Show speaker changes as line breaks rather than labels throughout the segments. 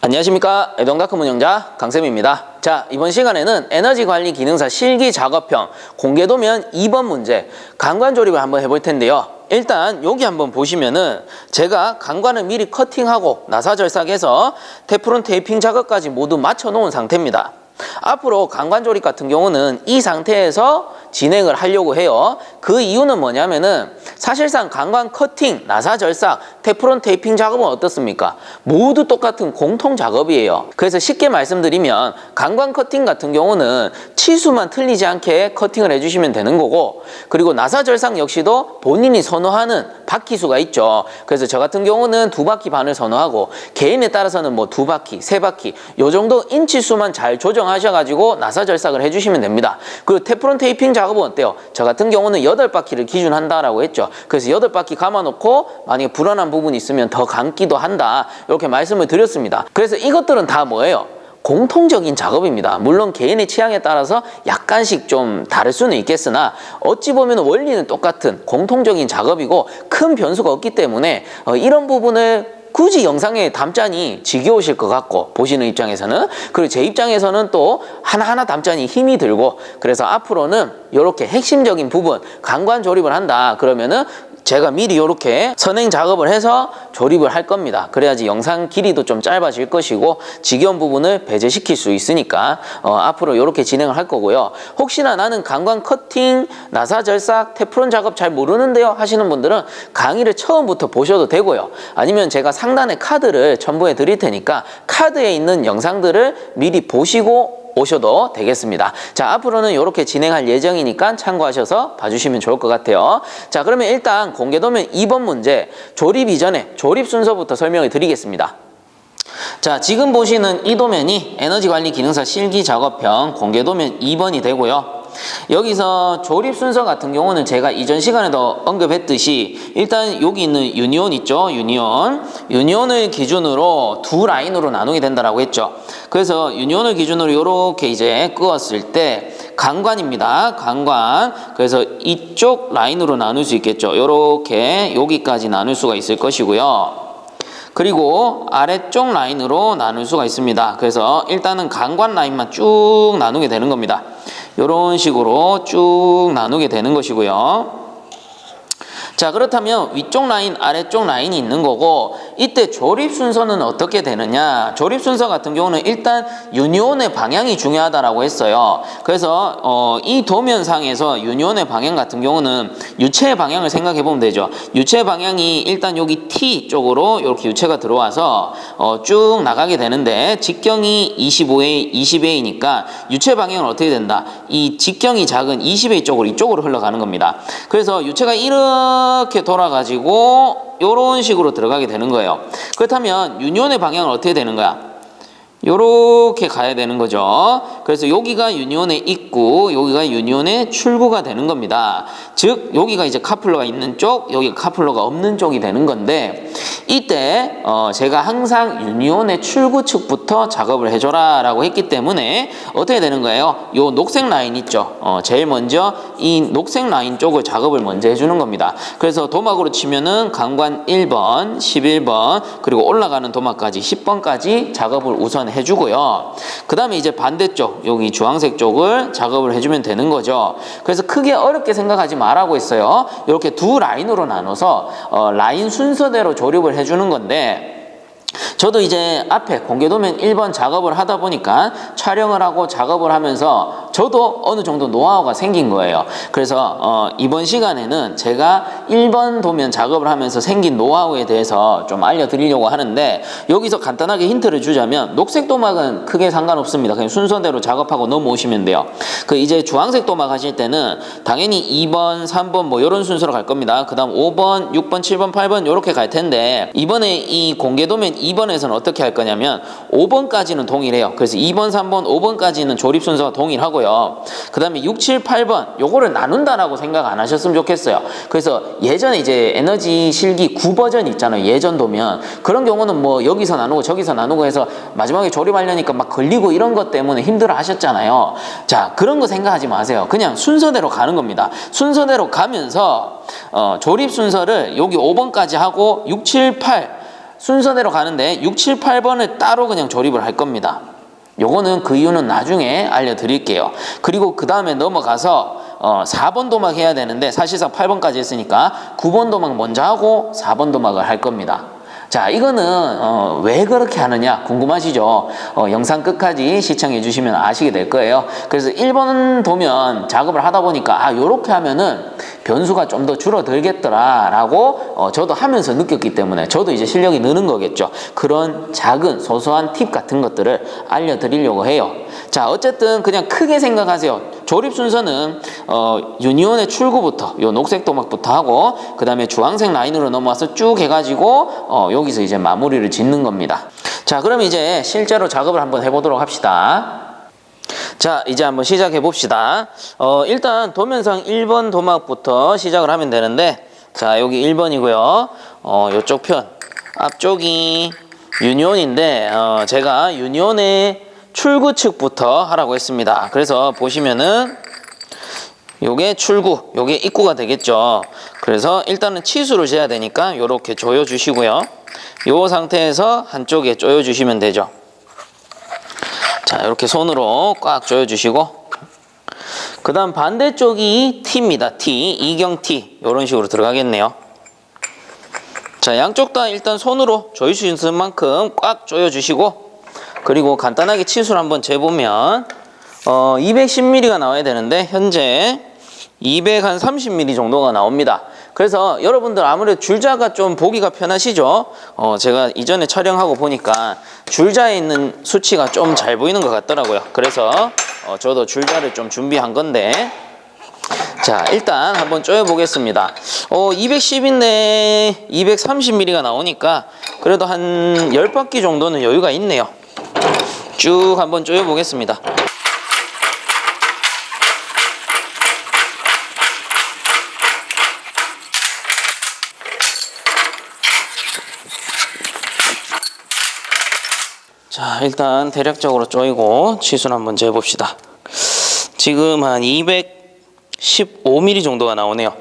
안녕하십니까. 에동다크 운영자 강쌤입니다. 자, 이번 시간에는 에너지관리 기능사 실기 작업형 공개도면 2번 문제 강관 조립을 한번 해볼 텐데요. 일단 여기 한번 보시면은 제가 강관을 미리 커팅하고 나사절삭해서 테프론 테이핑 작업까지 모두 마쳐 놓은 상태입니다. 앞으로 강관 조립 같은 경우는 이 상태에서 진행을 하려고 해요. 그 이유는 뭐냐면은 사실상 강관 커팅, 나사 절삭, 테프론 테이핑 작업은 어떻습니까? 모두 똑같은 공통 작업이에요. 그래서 쉽게 말씀드리면 강관 커팅 같은 경우는 치수만 틀리지 않게 커팅을 해주시면 되는 거고, 그리고 나사 절삭 역시도 본인이 선호하는 바퀴수가 있죠. 그래서 저 같은 경우는 2바퀴 반을 선호하고, 개인에 따라서는 뭐 2바퀴, 3바퀴 요 정도 인치수만 잘 조정하셔가지고 나사 절삭을 해주시면 됩니다. 그리고 테프론 테이핑 작업은 어때요? 저 같은 경우는 8바퀴를 기준한다라고 했죠. 그래서 8바퀴 감아놓고 만약에 불안한 부분이 있으면 더 감기도 한다, 이렇게 말씀을 드렸습니다. 그래서 이것들은 다 뭐예요? 공통적인 작업입니다. 물론 개인의 취향에 따라서 약간씩 좀 다를 수는 있겠으나 어찌 보면 원리는 똑같은 공통적인 작업이고 큰 변수가 없기 때문에 이런 부분을 굳이 영상에 담자니 지겨우실 것 같고, 보시는 입장에서는, 그리고 제 입장에서는 또 하나하나 담자니 힘이 들고, 그래서 앞으로는 이렇게 핵심적인 부분 강관 조립을 한다 그러면은 제가 미리 이렇게 선행 작업을 해서 조립을 할 겁니다. 그래야지 영상 길이도 좀 짧아질 것이고 지겨운 부분을 배제시킬 수 있으니까 앞으로 이렇게 진행을 할 거고요. 혹시나 나는 강관 커팅, 나사 절삭, 테프론 작업 잘 모르는데요 하시는 분들은 강의를 처음부터 보셔도 되고요. 아니면 제가 상단에 카드를 첨부해 드릴 테니까 카드에 있는 영상들을 미리 보시고 오셔도 되겠습니다. 자, 앞으로는 이렇게 진행할 예정이니까 참고하셔서 봐주시면 좋을 것 같아요. 자, 그러면 일단 공개도면 2번 문제 조립 이전에 조립 순서부터 설명을 드리겠습니다. 자, 지금 보시는 이 도면이 에너지관리 기능사 실기 작업형 공개도면 2번이 되고요. 여기서 조립 순서 같은 경우는 제가 이전 시간에도 언급했듯이 일단 여기 있는 유니온 있죠? 유니온을 기준으로 두 라인으로 나누게 된다라고 했죠. 그래서 유니온을 기준으로 이렇게 이제 끄었을 때 강관입니다. 강관. 그래서 이쪽 라인으로 나눌 수 있겠죠. 이렇게 여기까지 나눌 수가 있을 것이고요. 그리고 아래쪽 라인으로 나눌 수가 있습니다. 그래서 일단은 강관 라인만 쭉 나누게 되는 겁니다. 이런 식으로 쭉 나누게 되는 것이고요. 자, 그렇다면 위쪽 라인, 아래쪽 라인이 있는 거고, 이때 조립 순서는 어떻게 되느냐? 조립 순서 같은 경우는 일단 유니온의 방향이 중요하다라고 했어요. 그래서 이 도면상에서 유니온의 방향 같은 경우는 유체의 방향을 생각해 보면 되죠. 유체 방향이 일단 여기 T 쪽으로 이렇게 유체가 들어와서 쭉 나가게 되는데, 직경이 25A, 20A니까 유체 방향은 어떻게 된다? 이 직경이 작은 20A 쪽으로 이쪽으로 흘러가는 겁니다. 그래서 유체가 이렇게 돌아가지고 이런 식으로 들어가게 되는 거예요. 그렇다면 유니온의 방향은 어떻게 되는 거야? 요렇게 가야 되는 거죠. 그래서 여기가 유니온의 입구, 여기가 유니온의 출구가 되는 겁니다. 즉 여기가 이제 카플러가 있는 쪽, 여기가 카플러가 없는 쪽이 되는 건데, 이때 제가 항상 유니온의 출구 측부터 작업을 해줘라 라고 했기 때문에 어떻게 되는 거예요? 요 녹색 라인 있죠? 제일 먼저 이 녹색 라인 쪽을 작업을 먼저 해주는 겁니다. 그래서 도막으로 치면은 강관 1번, 11번, 그리고 올라가는 도막까지 10번까지 작업을 우선 해주고요. 그 다음에 이제 반대쪽, 여기 주황색 쪽을 작업을 해주면 되는 거죠. 그래서 크게 어렵게 생각하지 말라고 했어요. 이렇게 두 라인으로 나눠서 라인 순서대로 조립을 해주는 건데, 저도 이제 앞에 공개도면 1번 작업을 하다 보니까 촬영을 하고 작업을 하면서 저도 어느 정도 노하우가 생긴 거예요. 그래서 이번 시간에는 제가 1번 도면 작업을 하면서 생긴 노하우에 대해서 좀 알려드리려고 하는데, 여기서 간단하게 힌트를 주자면 녹색 도막은 크게 상관없습니다. 그냥 순서대로 작업하고 넘어오시면 돼요. 그 이제 주황색 도막 하실 때는 당연히 2번, 3번 뭐 이런 순서로 갈 겁니다. 그 다음 5번, 6번, 7번, 8번 이렇게 갈 텐데, 이번에 이 공개도면 2번에서는 어떻게 할 거냐면 5번까지는 동일해요. 그래서 2번, 3번, 5번까지는 조립 순서가 동일하고요. 그 다음에 6, 7, 8번 요거를 나눈다라고 생각 안 하셨으면 좋겠어요. 그래서 예전에 이제 에너지 실기 9버전 있잖아요. 예전 도면 그런 경우는 뭐 여기서 나누고 저기서 나누고 해서 마지막에 조립하려니까 막 걸리고 이런 것 때문에 힘들어 하셨잖아요. 자, 그런 거 생각하지 마세요. 그냥 순서대로 가는 겁니다. 순서대로 가면서 조립 순서를 여기 5번까지 하고 6, 7, 8 순서대로 가는데 6, 7, 8번을 따로 그냥 조립을 할 겁니다. 요거는 그 이유는 나중에 알려드릴게요. 그리고 그 다음에 넘어가서 4번 도막 해야 되는데 사실상 8번까지 했으니까 9번 도막 먼저 하고 4번 도막을 할 겁니다. 자, 이거는 왜 그렇게 하느냐 궁금하시죠? 영상 끝까지 시청해 주시면 아시게 될 거예요. 그래서 1번 도면 작업을 하다 보니까 요렇게 하면은 변수가 좀 더 줄어들겠더라 라고 저도 하면서 느꼈기 때문에 저도 이제 실력이 느는 거겠죠. 그런 작은 소소한 팁 같은 것들을 알려드리려고 해요. 자, 어쨌든 그냥 크게 생각하세요. 조립 순서는 유니온의 출구부터 요 녹색 도막부터 하고 그 다음에 주황색 라인으로 넘어와서 쭉 해가지고 여기서 이제 마무리를 짓는 겁니다. 자, 그럼 이제 실제로 작업을 한번 해보도록 합시다. 자, 이제 한번 시작해 봅시다. 일단 도면상 1번 도막부터 시작을 하면 되는데, 자, 여기 1번이고요. 요쪽 편 앞쪽이 유니온인데 제가 유니온의 출구 측부터 하라고 했습니다. 그래서 보시면은 요게 출구, 요게 입구가 되겠죠. 그래서 일단은 치수를 재야 되니까 요렇게 조여 주시고요. 요 상태에서 한쪽에 조여 주시면 되죠. 자, 이렇게 손으로 꽉 조여 주시고 그 다음 반대쪽이 T입니다. T, 이경 T 이런 식으로 들어가겠네요. 자, 양쪽 다 일단 손으로 조일 수 있는 만큼 꽉 조여 주시고 그리고 간단하게 치수를 한번 재보면 210mm가 나와야 되는데 현재 230mm 정도가 나옵니다. 그래서 여러분들 아무래도 줄자가 좀 보기가 편하시죠? 제가 이전에 촬영하고 보니까 줄자에 있는 수치가 좀 잘 보이는 것 같더라고요. 그래서 저도 줄자를 좀 준비한 건데 자, 일단 한번 쪼여 보겠습니다. 210인데 230mm가 나오니까 그래도 한 10바퀴 정도는 여유가 있네요. 쭉 한번 쪼여 보겠습니다. 자, 일단 대략적으로 쪼이고 치수를 한번 재봅시다. 지금 한 215mm 정도가 나오네요.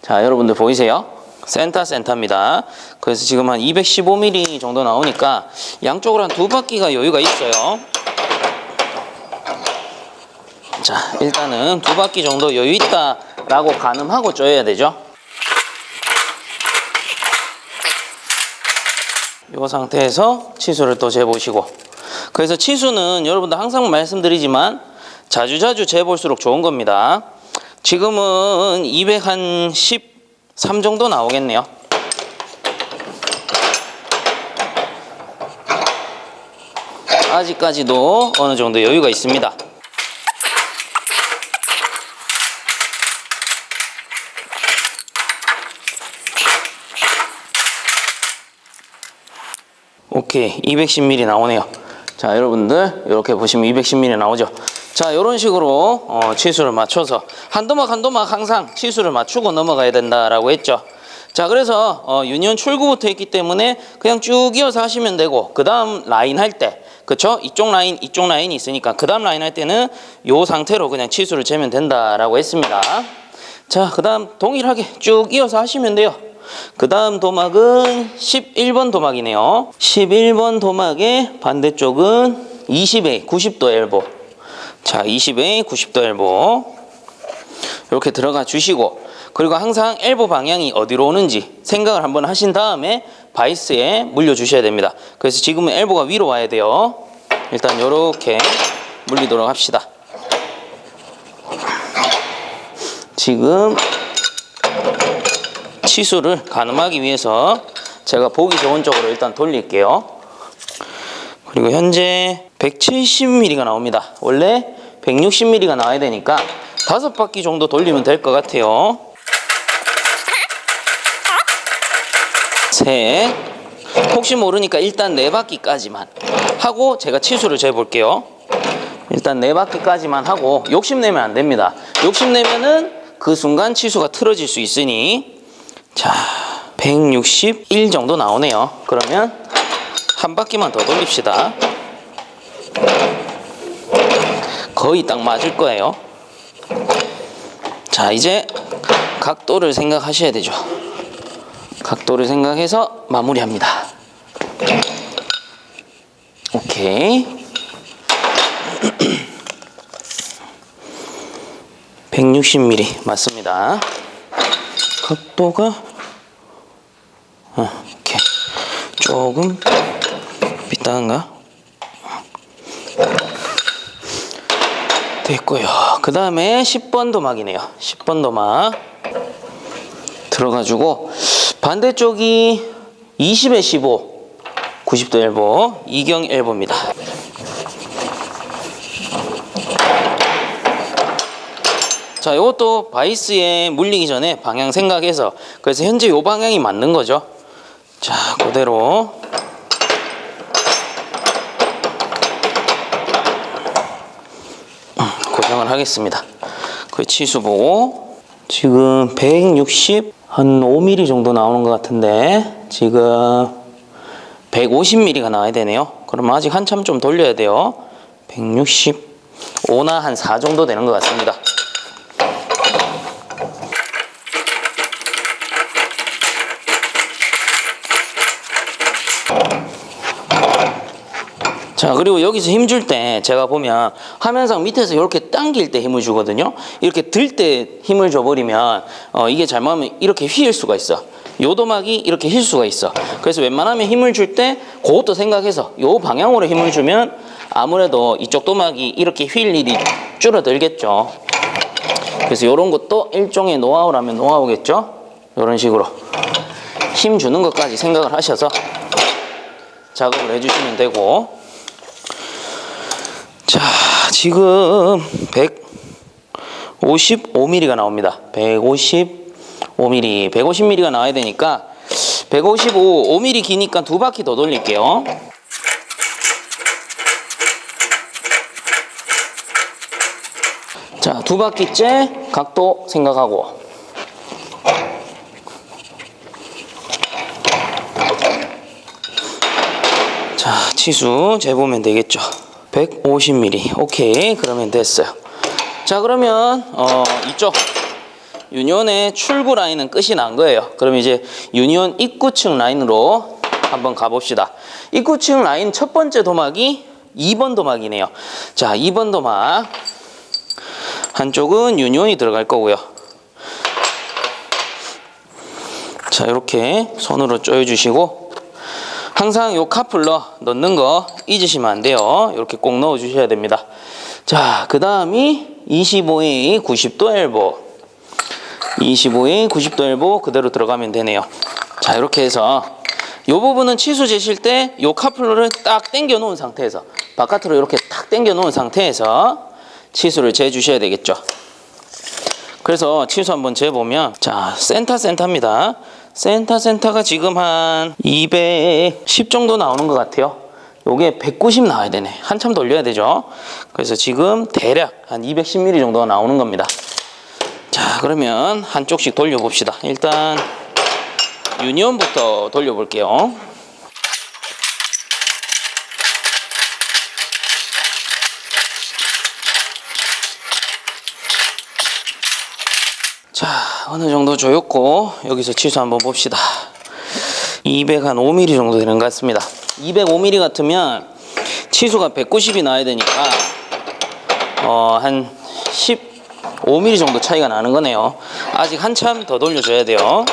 자, 여러분들 보이세요? 센터입니다. 그래서 지금 한 215mm 정도 나오니까 양쪽으로 한 2바퀴가 여유가 있어요. 자, 일단은 2바퀴 정도 여유 있다라고 가늠하고 쪼여야 되죠. 이 상태에서 치수를 또 재보시고 그래서 치수는 여러분들 항상 말씀드리지만 자주자주 재볼수록 좋은 겁니다. 지금은 213 정도 나오겠네요. 아직까지도 어느 정도 여유가 있습니다. 오케이, 210mm 나오네요. 자, 여러분들 이렇게 보시면 210mm 나오죠. 자, 이런 식으로 치수를 맞춰서 한 도막 한 도막 항상 치수를 맞추고 넘어가야 된다라고 했죠. 자, 그래서 유니온 출구부터 했기 때문에 그냥 쭉 이어서 하시면 되고 그 다음 라인 할 때 그쵸? 이쪽 라인이 있으니까 그 다음 라인 할 때는 이 상태로 그냥 치수를 재면 된다라고 했습니다. 자, 그 다음 동일하게 쭉 이어서 하시면 돼요. 그 다음 도막은 11번 도막이네요. 11번 도막의 반대쪽은 20A 90도 엘보. 자, 20A 90도 엘보 이렇게 들어가 주시고 그리고 항상 엘보 방향이 어디로 오는지 생각을 한번 하신 다음에 바이스에 물려 주셔야 됩니다. 그래서 지금은 엘보가 위로 와야 돼요. 일단 이렇게 물리도록 합시다. 지금 치수를 가늠하기 위해서 제가 보기 좋은 쪽으로 일단 돌릴게요. 그리고 현재 170mm가 나옵니다. 원래 160mm가 나와야 되니까 5바퀴 정도 돌리면 될 것 같아요. 셋. 혹시 모르니까 일단 4바퀴까지만 하고 제가 치수를 재볼게요. 일단 4바퀴까지만 하고 욕심내면 안 됩니다. 욕심내면은 그 순간 치수가 틀어질 수 있으니 자, 161 정도 나오네요. 그러면 한 바퀴만 더 돌립시다. 거의 딱 맞을 거예요. 자, 이제 각도를 생각하셔야 되죠. 각도를 생각해서 마무리합니다. 오케이. 160mm 맞습니다. 각도가 이렇게 조금 삐딱한가? 됐고요. 그 다음에 10번 도막이네요. 10번 도막 들어가지고 반대쪽이 20에 15 90도 엘보 이경 엘보입니다. 자, 이것도 바이스에 물리기 전에 방향 생각해서, 그래서 현재 이 방향이 맞는 거죠. 자, 그대로 고정을 하겠습니다. 그 치수 보고 지금 160 한 5mm 정도 나오는 것 같은데 지금 150mm가 나와야 되네요. 그러면 아직 한참 좀 돌려야 돼요. 165나 한 4 정도 되는 것 같습니다. 자, 그리고 여기서 힘 줄 때 제가 보면 화면상 밑에서 이렇게 당길 때 힘을 주거든요. 이렇게 들 때 힘을 줘버리면 이게 잘못하면 이렇게 휘일 수가 있어. 요 도막이 이렇게 휠 수가 있어. 그래서 웬만하면 힘을 줄 때 그것도 생각해서 요 방향으로 힘을 주면 아무래도 이쪽 도막이 이렇게 휠 일이 줄어들겠죠. 그래서 이런 것도 일종의 노하우라면 노하우겠죠. 이런 식으로 힘 주는 것까지 생각을 하셔서 작업을 해주시면 되고. 자, 지금 155mm가 나옵니다. 155mm, 150mm가 나와야 되니까 155mm 기니까 2바퀴 더 돌릴게요. 자, 2바퀴째 각도 생각하고. 자, 치수 재보면 되겠죠. 150mm. 오케이, 그러면 됐어요. 자, 그러면 이쪽 유니온의 출구 라인은 끝이 난 거예요. 그럼 이제 유니온 입구층 라인으로 한번 가봅시다. 입구층 라인 첫 번째 도막이 2번 도막이네요. 자, 2번 도막 한쪽은 유니온이 들어갈 거고요. 자, 이렇게 손으로 조여주시고 항상 요 카플러 넣는 거 잊으시면 안 돼요. 이렇게 꼭 넣어 주셔야 됩니다. 자, 그 다음이 25A 90도 엘보. 25A 90도 엘보 그대로 들어가면 되네요. 자, 이렇게 해서 요 부분은 치수 재실 때 요 카플러를 딱 당겨 놓은 상태에서 바깥으로 이렇게 탁 당겨 놓은 상태에서 치수를 재 주셔야 되겠죠. 그래서 치수 한번 재보면, 자, 센터입니다. 센터가 지금 한 210 정도 나오는 것 같아요. 요게 190 나와야 되네. 한참 돌려야 되죠. 그래서 지금 대략 한 210mm 정도가 나오는 겁니다. 자, 그러면 한쪽씩 돌려봅시다. 일단 유니온부터 돌려볼게요. 자, 어느 정도 조였고 여기서 치수 한번 봅시다. 205mm 정도 되는 것 같습니다. 205mm 같으면 치수가 190이 나와야 되니까 한 15mm 정도 차이가 나는 거네요. 아직 한참 더 돌려줘야 돼요.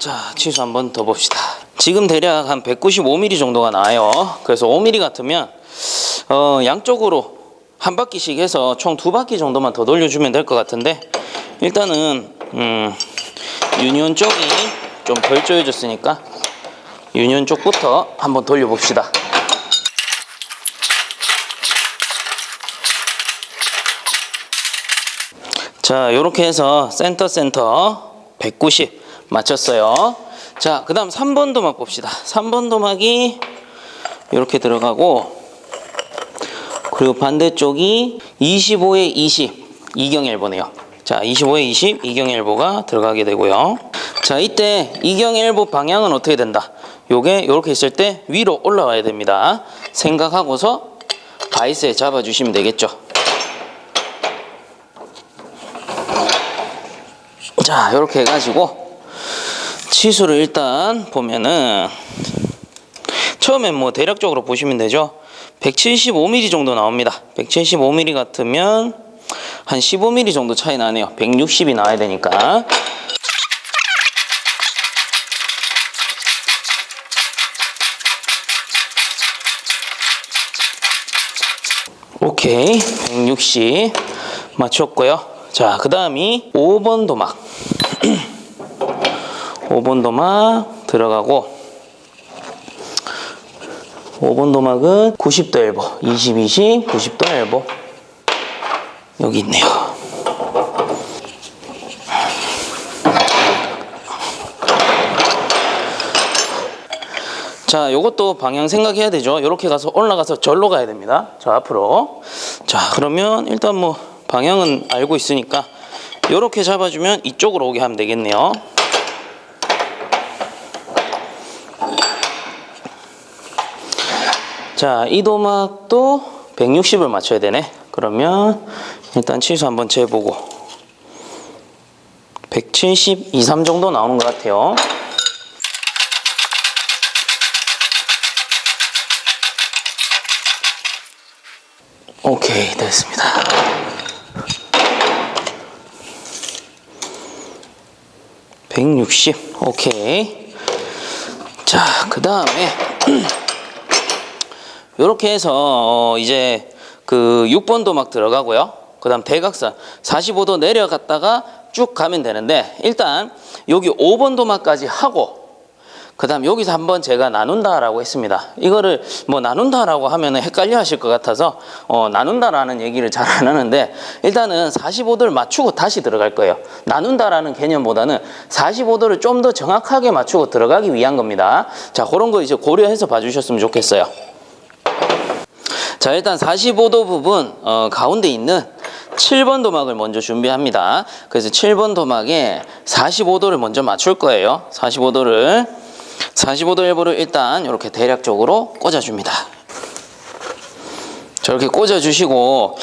자, 치수 한번 더 봅시다. 지금 대략 한 195mm 정도가 나와요. 그래서 5mm 같으면 양쪽으로 한 바퀴씩 해서 총 2바퀴 정도만 더 돌려주면 될 것 같은데, 일단은 유니온 쪽이 좀 덜 조여졌으니까 유니온 쪽부터 한번 돌려봅시다. 자, 요렇게 해서 센터 190 맞췄어요. 자, 그 다음 3번 도막 봅시다. 3번 도막이 이렇게 들어가고, 그리고 반대쪽이 25에 20 이경엘보네요. 자, 25에 20 이경엘보가 들어가게 되고요. 자, 이때 이경엘보 방향은 어떻게 된다? 요게 이렇게 있을 때 위로 올라와야 됩니다. 생각하고서 바이스에 잡아주시면 되겠죠. 자, 이렇게 해가지고 치수를 일단 보면은 처음엔 뭐 대략적으로 보시면 되죠. 175mm 정도 나옵니다. 175mm 같으면 한 15mm 정도 차이 나네요. 160이 나와야 되니까. 오케이, 160 맞췄고요. 자, 그 다음이 5번 도막 5번 도막 들어가고, 5번 도막은 90도 엘보 20, 20, 90도 엘보 여기 있네요. 자, 요것도 방향 생각해야 되죠. 이렇게 가서 올라가서 절로 가야 됩니다. 저 앞으로. 자, 그러면 일단 뭐 방향은 알고 있으니까 요렇게 잡아주면 이쪽으로 오게 하면 되겠네요. 자, 이 도막도 160을 맞춰야 되네. 그러면 일단 치수 한번 재보고 172, 3 정도 나오는 것 같아요. 오케이, 됐습니다. (160) 오케이. 자, 그 다음에 요렇게 해서 이제 그 6번 도막 들어가고요. 그 다음 대각선 45도 내려갔다가 쭉 가면 되는데, 일단 여기 5번 도막까지 하고 그 다음 여기서 한번 제가 나눈다라고 했습니다. 이거를 뭐 나눈다라고 하면은 헷갈려 하실 것 같아서 나눈다라는 얘기를 잘 안 하는데, 일단은 45도를 맞추고 다시 들어갈 거예요. 나눈다라는 개념보다는 45도를 좀 더 정확하게 맞추고 들어가기 위한 겁니다. 자, 그런 거 이제 고려해서 봐주셨으면 좋겠어요. 자, 일단 45도 부분 가운데 있는 7번 도막을 먼저 준비합니다. 그래서 7번 도막에 45도를 먼저 맞출 거예요. 45도 엘보를 일단 이렇게 대략적으로 꽂아줍니다. 저렇게 꽂아주시고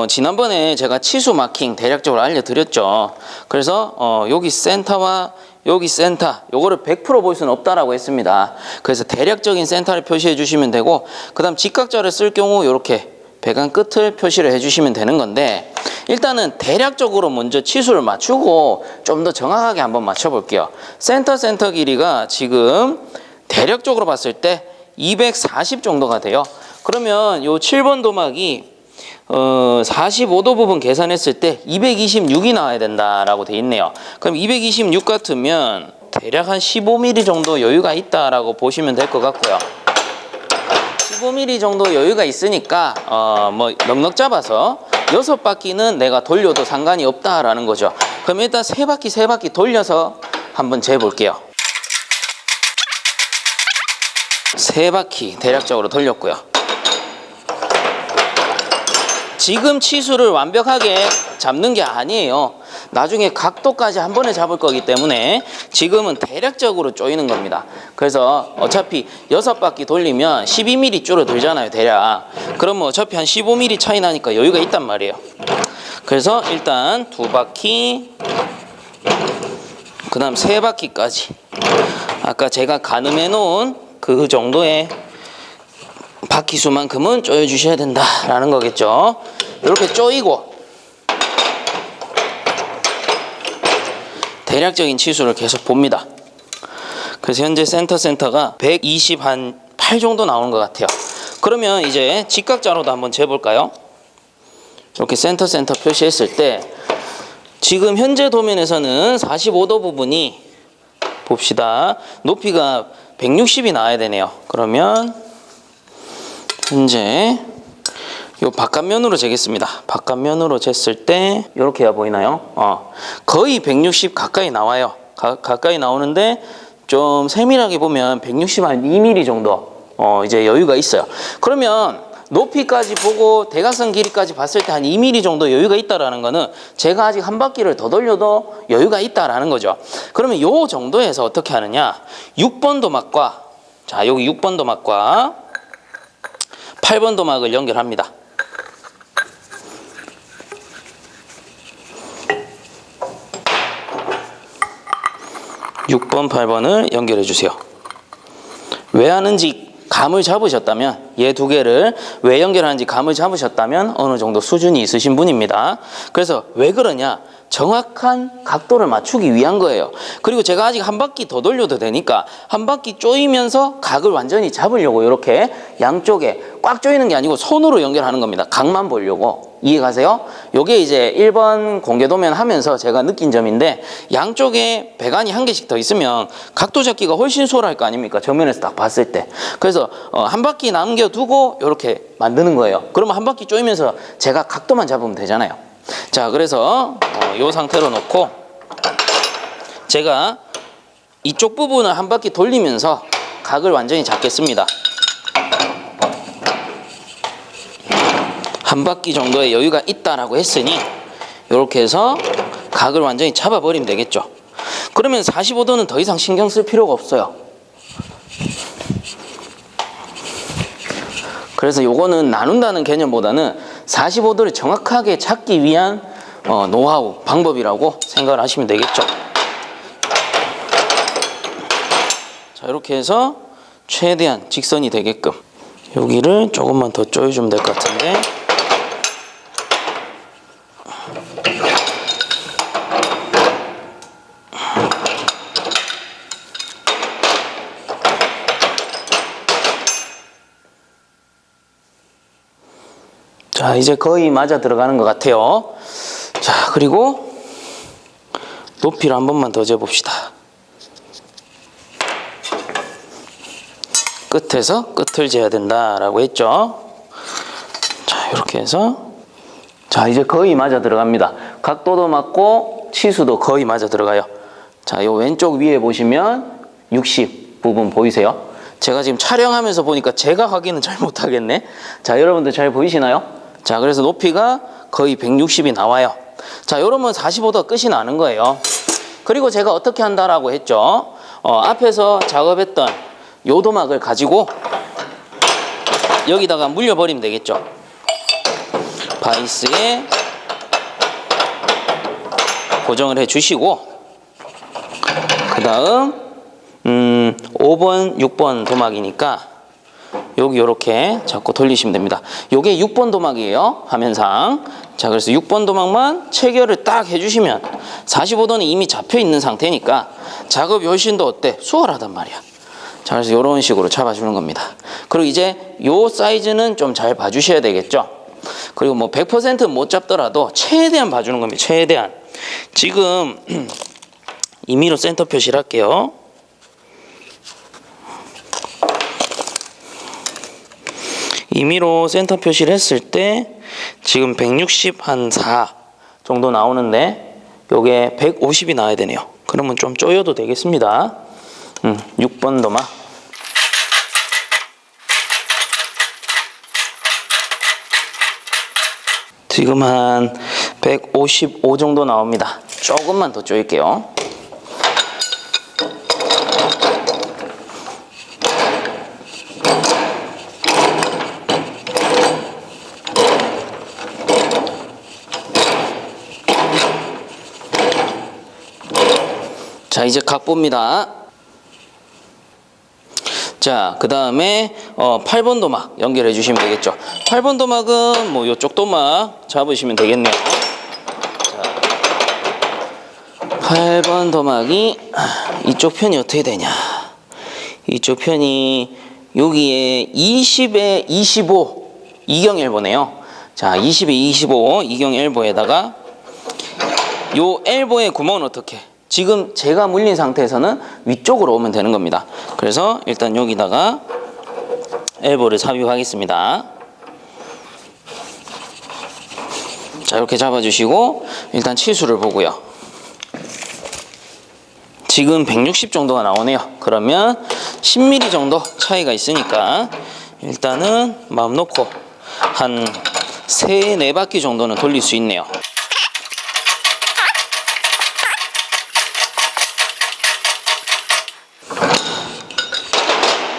지난번에 제가 치수 마킹 대략적으로 알려드렸죠. 그래서 여기 센터와 여기 센터 요거를 100% 볼 수는 없다라고 했습니다. 그래서 대략적인 센터를 표시해 주시면 되고, 그 다음 직각자를 쓸 경우 이렇게 배관 끝을 표시를 해주시면 되는 건데, 일단은 대략적으로 먼저 치수를 맞추고 좀 더 정확하게 한번 맞춰볼게요. 센터 길이가 지금 대략적으로 봤을 때 240 정도가 돼요. 그러면 요 7번 도막이 45도 부분 계산했을 때 226이 나와야 된다라고 돼 있네요. 그럼 226 같으면 대략 한 15mm 정도 여유가 있다라고 보시면 될 것 같고요. 15mm 정도 여유가 있으니까 뭐 넉넉 잡아서 6바퀴는 내가 돌려도 상관이 없다라는 거죠. 그럼 일단 3바퀴 돌려서 한번 재볼게요. 3바퀴 대략적으로 돌렸고요. 지금 치수를 완벽하게 잡는 게 아니에요. 나중에 각도까지 한 번에 잡을 거기 때문에 지금은 대략적으로 조이는 겁니다. 그래서 어차피 6바퀴 돌리면 12mm 줄어들잖아요, 대략. 그러면 어차피 한 15mm 차이 나니까 여유가 있단 말이에요. 그래서 일단 2바퀴, 그 다음 3바퀴까지 아까 제가 가늠해 놓은 그 정도의 바퀴 수만큼은 조여 주셔야 된다라는 거겠죠. 이렇게 조이고 대략적인 치수를 계속 봅니다. 그래서 현재 센터가 128 정도 나오는 것 같아요. 그러면 이제 직각자로도 한번 재볼까요? 이렇게 센터 표시했을 때 지금 현재 도면에서는 45도 부분이 봅시다. 높이가 160이 나와야 되네요. 그러면 현재 요 바깥면으로 재겠습니다. 바깥면으로 쟀을 때 이렇게야 보이나요? 거의 160 가까이 나와요. 가까이 나오는데 좀 세밀하게 보면 160 한 2mm 정도 이제 여유가 있어요. 그러면 높이까지 보고 대각선 길이까지 봤을 때 한 2mm 정도 여유가 있다라는 거는 제가 아직 한 바퀴를 더 돌려도 여유가 있다라는 거죠. 그러면 요 정도에서 어떻게 하느냐? 6번 도막과 자, 여기 6번 도막과 8번 도막을 연결합니다. 6번, 8번을 연결해 주세요. 왜 하는지 감을 잡으셨다면, 얘 두 개를 왜 연결하는지 감을 잡으셨다면 어느 정도 수준이 있으신 분입니다. 그래서 왜 그러냐? 정확한 각도를 맞추기 위한 거예요. 그리고 제가 아직 한 바퀴 더 돌려도 되니까 한 바퀴 조이면서 각을 완전히 잡으려고 이렇게 양쪽에 꽉 조이는 게 아니고 손으로 연결하는 겁니다. 각만 보려고. 이해 가세요? 요게 이제 1번 공개도면 하면서 제가 느낀 점인데, 양쪽에 배관이 한 개씩 더 있으면 각도 잡기가 훨씬 수월할 거 아닙니까? 정면에서 딱 봤을 때. 그래서 한 바퀴 남겨두고 이렇게 만드는 거예요. 그러면 한 바퀴 조이면서 제가 각도만 잡으면 되잖아요. 자, 그래서 이 상태로 놓고 제가 이쪽 부분을 한 바퀴 돌리면서 각을 완전히 잡겠습니다. 한 바퀴 정도의 여유가 있다라고 했으니 이렇게 해서 각을 완전히 잡아버리면 되겠죠. 그러면 45도는 더 이상 신경 쓸 필요가 없어요. 그래서 요거는 나눈다는 개념보다는 45도를 정확하게 잡기 위한 노하우, 방법이라고 생각을 하시면 되겠죠. 자, 이렇게 해서 최대한 직선이 되게끔 여기를 조금만 더 조여주면 될 것 같은데, 자, 이제 거의 맞아 들어가는 것 같아요. 자, 그리고 높이를 한 번만 더 재봅시다. 끝에서 끝을 재야 된다라고 했죠. 자, 이렇게 해서 자, 이제 거의 맞아 들어갑니다. 각도도 맞고 치수도 거의 맞아 들어가요. 자, 요 왼쪽 위에 보시면 60 부분 보이세요? 제가 지금 촬영하면서 보니까 제가 확인은 잘 못하겠네. 자, 여러분들 잘 보이시나요? 자, 그래서 높이가 거의 160이 나와요. 자, 이러면 45도가 끝이 나는 거예요. 그리고 제가 어떻게 한다라고 했죠? 앞에서 작업했던 요 도막을 가지고 여기다가 물려버리면 되겠죠. 바이스에 고정을 해 주시고, 그 다음 5번, 6번 도막이니까 여기 이렇게 잡고 돌리시면 됩니다. 요게 6번 도막이에요, 화면상. 자, 그래서 6번 도막만 체결을 딱 해주시면 45도는 이미 잡혀 있는 상태니까 작업이 훨씬 더 어때? 수월하단 말이야. 자, 그래서 이런 식으로 잡아주는 겁니다. 그리고 이제 요 사이즈는 좀 잘 봐주셔야 되겠죠. 그리고 뭐 100% 못 잡더라도 최대한 봐주는 겁니다. 최대한. 지금 임의로 센터 표시를 할게요. 임의로 센터 표시를 했을 때 지금 160 한 4 정도 나오는데 요게 150이 나와야 되네요. 그러면 좀 쪼여도 되겠습니다. 6번 도막. 지금 한 155 정도 나옵니다. 조금만 더 조일게요. 자, 이제 각 봅니다. 자, 그 다음에 8번 도막 연결해 주시면 되겠죠. 8번 도막은 뭐 이쪽 도막 잡으시면 되겠네요. 자, 8번 도막이 이쪽 편이 어떻게 되냐. 이쪽 편이 여기에 20에 25 이경 엘보네요. 자, 20에 25 이경 엘보에다가 요 엘보의 구멍은 어떻게? 지금 제가 물린 상태에서는 위쪽으로 오면 되는 겁니다. 그래서 일단 여기다가 엘보를 삽입하겠습니다. 자, 이렇게 잡아주시고 일단 치수를 보고요. 지금 160 정도가 나오네요. 그러면 10mm 정도 차이가 있으니까 일단은 마음 놓고 한 3, 4바퀴 정도는 돌릴 수 있네요.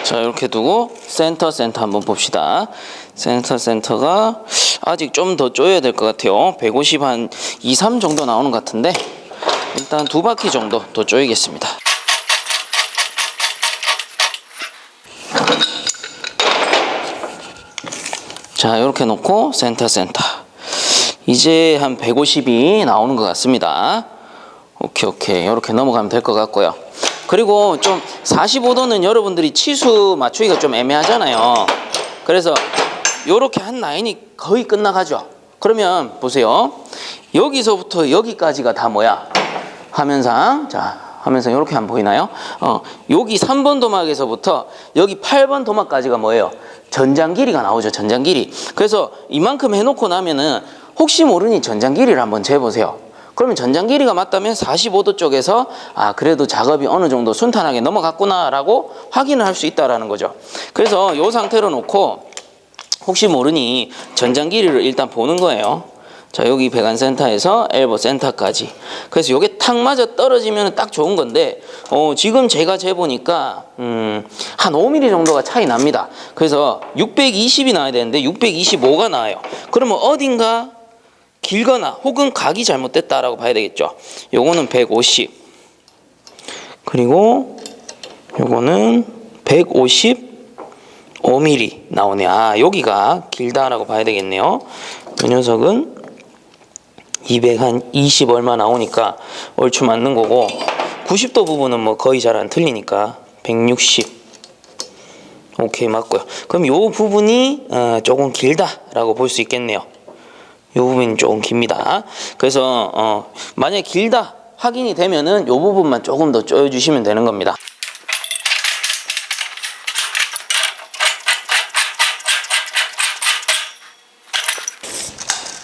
자, 이렇게 두고 센터 한번 봅시다. 센터가 아직 좀 더 쪼여야 될 것 같아요. 150 한 2, 3 정도 나오는 것 같은데 일단 2바퀴 정도 더 쪼이겠습니다. 자, 이렇게 놓고 센터. 이제 한 150이 나오는 것 같습니다. 오케이. 이렇게 넘어가면 될 것 같고요. 그리고 좀 45도는 여러분들이 치수 맞추기가 좀 애매하잖아요. 그래서 이렇게 한 라인이 거의 끝나가죠. 그러면 보세요. 여기서부터 여기까지가 다 뭐야? 화면상. 자, 화면상 이렇게 안 보이나요? 여기 3번 도막에서부터 여기 8번 도막까지가 뭐예요? 전장 길이가 나오죠. 전장 길이. 그래서 이만큼 해놓고 나면은 혹시 모르니 전장 길이를 한번 재보세요. 그러면 전장 길이가 맞다면 45도 쪽에서 그래도 작업이 어느 정도 순탄하게 넘어갔구나라고 확인을 할 수 있다라는 거죠. 그래서 이 상태로 놓고 혹시 모르니 전장 길이를 일단 보는 거예요. 자, 여기 배관센터에서 엘보 센터까지. 그래서 이게 탁 맞아 떨어지면 딱 좋은 건데 지금 제가 재보니까 한 5mm 정도가 차이 납니다. 그래서 620이 나와야 되는데 625가 나와요. 그러면 어딘가 길거나 혹은 각이 잘못됐다라고 봐야 되겠죠. 요거는 150. 그리고 요거는 155mm 나오네. 여기가 길다라고 봐야 되겠네요. 이 녀석은 220 얼마 나오니까 얼추 맞는 거고 90도 부분은 뭐 거의 잘 안 틀리니까 160. 오케이, 맞고요. 그럼 요 부분이 조금 길다라고 볼 수 있겠네요. 이 부분이 조금 깁니다. 그래서 만약에 길다 확인이 되면은 이 부분만 조금 더 조여주시면 되는 겁니다.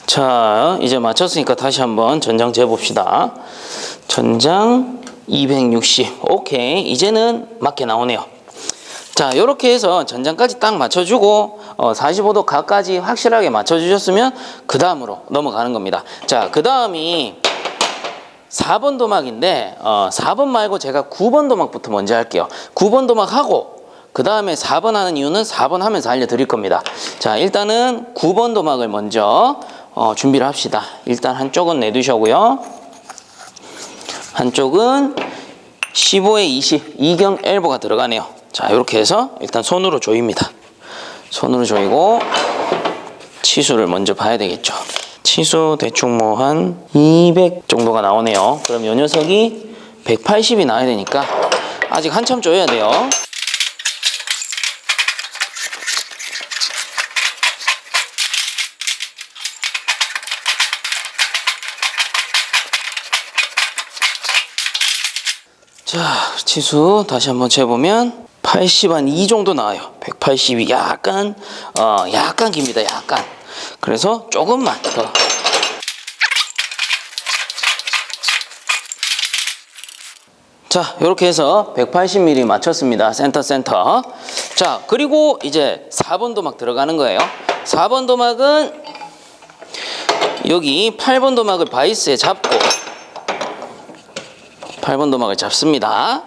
자, 이제 맞췄으니까 다시 한번 전장 재봅시다. 전장 260. 오케이, 이제는 맞게 나오네요. 자, 이렇게 해서 전장까지 딱 맞춰주고 45도 각까지 확실하게 맞춰주셨으면 그 다음으로 넘어가는 겁니다. 자, 그 다음이 4번 도막인데 4번 말고 제가 9번 도막부터 먼저 할게요. 9번 도막하고 그 다음에 4번 하는 이유는 4번 하면서 알려드릴 겁니다. 자, 일단은 9번 도막을 먼저 준비를 합시다. 일단 한쪽은 내두셔고요. 한쪽은 15에 20 이경 엘보가 들어가네요. 자, 이렇게 해서 일단 손으로 조입니다. 손으로 조이고 치수를 먼저 봐야 되겠죠. 치수 대충 뭐 한 200 정도가 나오네요. 그럼 이 녀석이 180이 나와야 되니까 아직 한참 조여야 돼요. 자, 치수 다시 한번 재보면 80 한 2 정도 나와요. 180이 약간 깁니다. 약간. 그래서 조금만 더. 자, 이렇게 해서 180mm 맞췄습니다. 센터. 자, 그리고 이제 4번 도막 들어가는 거예요. 4번 도막은 여기 8번 도막을 바이스에 잡고 8번 도막을 잡습니다.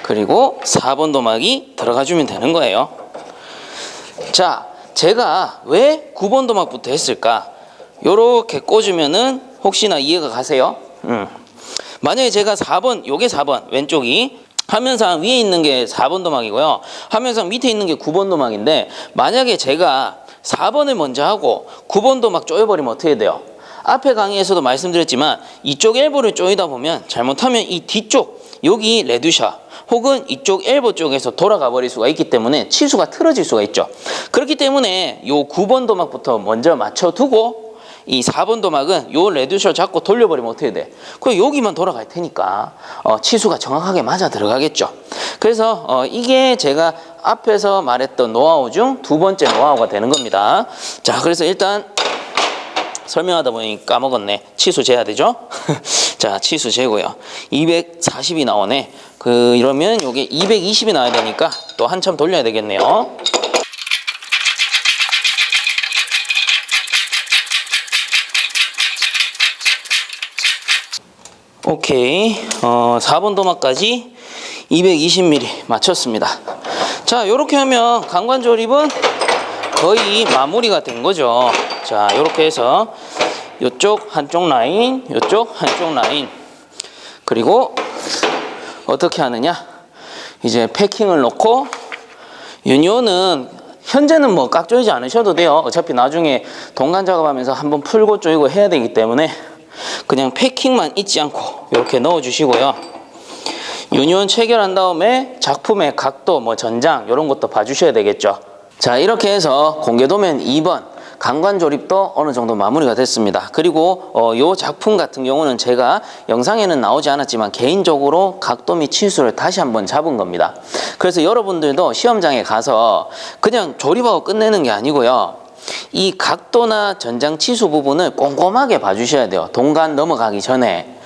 그리고 4번 도막이 들어가주면 되는 거예요. 자, 제가 왜 9번 도막부터 했을까? 요렇게 꽂으면은 혹시나 이해가 가세요? 만약에 제가 4번, 요게 4번, 왼쪽이 화면상 위에 있는 게 4번 도막이고요. 화면상 밑에 있는 게 9번 도막인데 만약에 제가 4번을 먼저 하고 9번 도막 쪼여버리면 어떻게 돼요? 앞에 강의에서도 말씀드렸지만 이쪽 엘보를 쪼이다 보면 잘못하면 이 뒤쪽 여기 레두샤 혹은 이쪽 엘보 쪽에서 돌아가 버릴 수가 있기 때문에 치수가 틀어질 수가 있죠. 그렇기 때문에 요 9번 도막부터 먼저 맞춰두고 이 4번 도막은 요 레두샤 잡고 돌려버리면 어떻게 돼? 그럼 여기만 돌아갈 테니까 치수가 정확하게 맞아 들어가겠죠. 그래서 이게 제가 앞에서 말했던 노하우 중 두 번째 노하우가 되는 겁니다. 자, 그래서 일단 설명하다 보니 까먹었네. 치수 재야 되죠? 자, 치수 재고요. 240이 나오네. 이러면 요게 220이 나와야 되니까 또 한참 돌려야 되겠네요. 오케이. 4번 도막까지 220mm 맞췄습니다. 자, 요렇게 하면 강관 조립은 거의 마무리가 된 거죠. 자, 요렇게 해서 요쪽 한쪽 라인, 요쪽 한쪽 라인. 그리고 어떻게 하느냐? 이제 패킹을 넣고 유니온은 현재는 뭐 깍 조이지 않으셔도 돼요. 어차피 나중에 동간 작업하면서 한번 풀고 조이고 해야 되기 때문에 그냥 패킹만 잊지 않고 이렇게 넣어 주시고요. 유니온 체결한 다음에 작품의 각도, 뭐 전장 이런 것도 봐주셔야 되겠죠. 자, 이렇게 해서 공개도면 2번 강관 조립도 어느 정도 마무리가 됐습니다. 그리고 요 작품 같은 경우는 제가 영상에는 나오지 않았지만 개인적으로 각도 및 치수를 다시 한번 잡은 겁니다. 그래서 여러분들도 시험장에 가서 그냥 조립하고 끝내는 게 아니고요. 이 각도나 전장 치수 부분을 꼼꼼하게 봐주셔야 돼요. 동간 넘어가기 전에.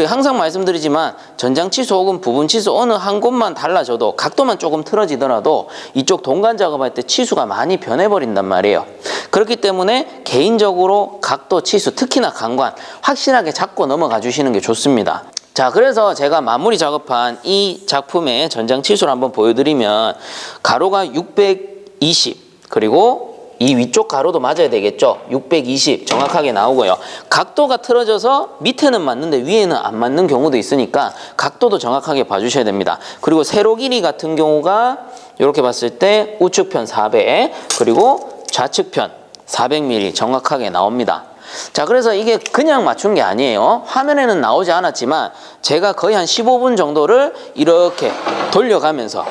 항상 말씀드리지만 전장 치수 혹은 부분 치수 어느 한 곳만 달라져도 각도만 조금 틀어지더라도 이쪽 동간 작업할 때 치수가 많이 변해버린단 말이에요. 그렇기 때문에 개인적으로 각도, 치수, 특히나 강관 확실하게 잡고 넘어가 주시는 게 좋습니다. 자, 그래서 제가 마무리 작업한 이 작품의 전장 치수를 한번 보여드리면 가로가 620 그리고 이 위쪽 가로도 맞아야 되겠죠. 620 정확하게 나오고요. 각도가 틀어져서 밑에는 맞는데 위에는 안 맞는 경우도 있으니까 각도도 정확하게 봐주셔야 됩니다. 그리고 세로 길이 같은 경우가 이렇게 봤을 때 우측편 400 그리고 좌측편 400mm 정확하게 나옵니다. 자, 그래서 이게 그냥 맞춘 게 아니에요. 화면에는 나오지 않았지만 제가 거의 한 15분 정도를 이렇게 돌려가면서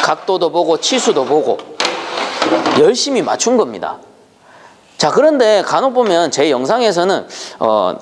각도도 보고 치수도 보고 열심히 맞춘 겁니다. 자, 그런데 간혹 보면 제 영상에서는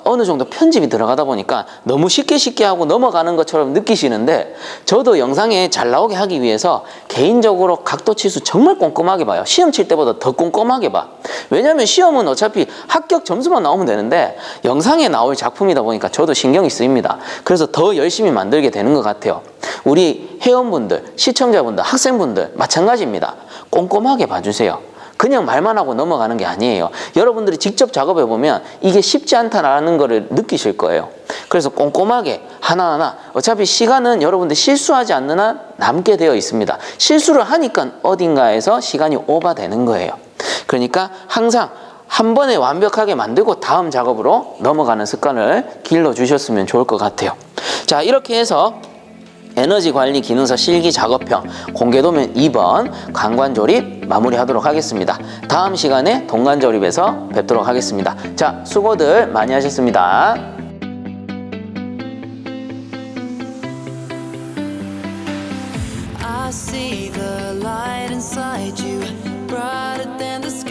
어느 정도 편집이 들어가다 보니까 너무 쉽게 하고 넘어가는 것처럼 느끼시는데 저도 영상에 잘 나오게 하기 위해서 개인적으로 각도 치수 정말 꼼꼼하게 봐요. 시험 칠 때보다 더 꼼꼼하게 봐. 왜냐면 시험은 어차피 합격 점수만 나오면 되는데 영상에 나올 작품이다 보니까 저도 신경이 쓰입니다. 그래서 더 열심히 만들게 되는 것 같아요. 우리 회원분들, 시청자분들, 학생분들 마찬가지입니다. 꼼꼼하게 봐주세요. 그냥 말만 하고 넘어가는 게 아니에요. 여러분들이 직접 작업해 보면 이게 쉽지 않다라는 거를 느끼실 거예요. 그래서 꼼꼼하게 하나하나 어차피 시간은 여러분들 실수하지 않는 한 남게 되어 있습니다. 실수를 하니까 어딘가에서 시간이 오버되는 거예요. 그러니까 항상 한 번에 완벽하게 만들고 다음 작업으로 넘어가는 습관을 길러주셨으면 좋을 것 같아요. 자, 이렇게 해서 에너지관리 기능사 실기 작업형 공개도면 2번 강관조립 마무리하도록 하겠습니다. 다음 시간에 동관조립에서 뵙도록 하겠습니다. 자, 수고들 많이 하셨습니다.
I see the light inside you, brighter than the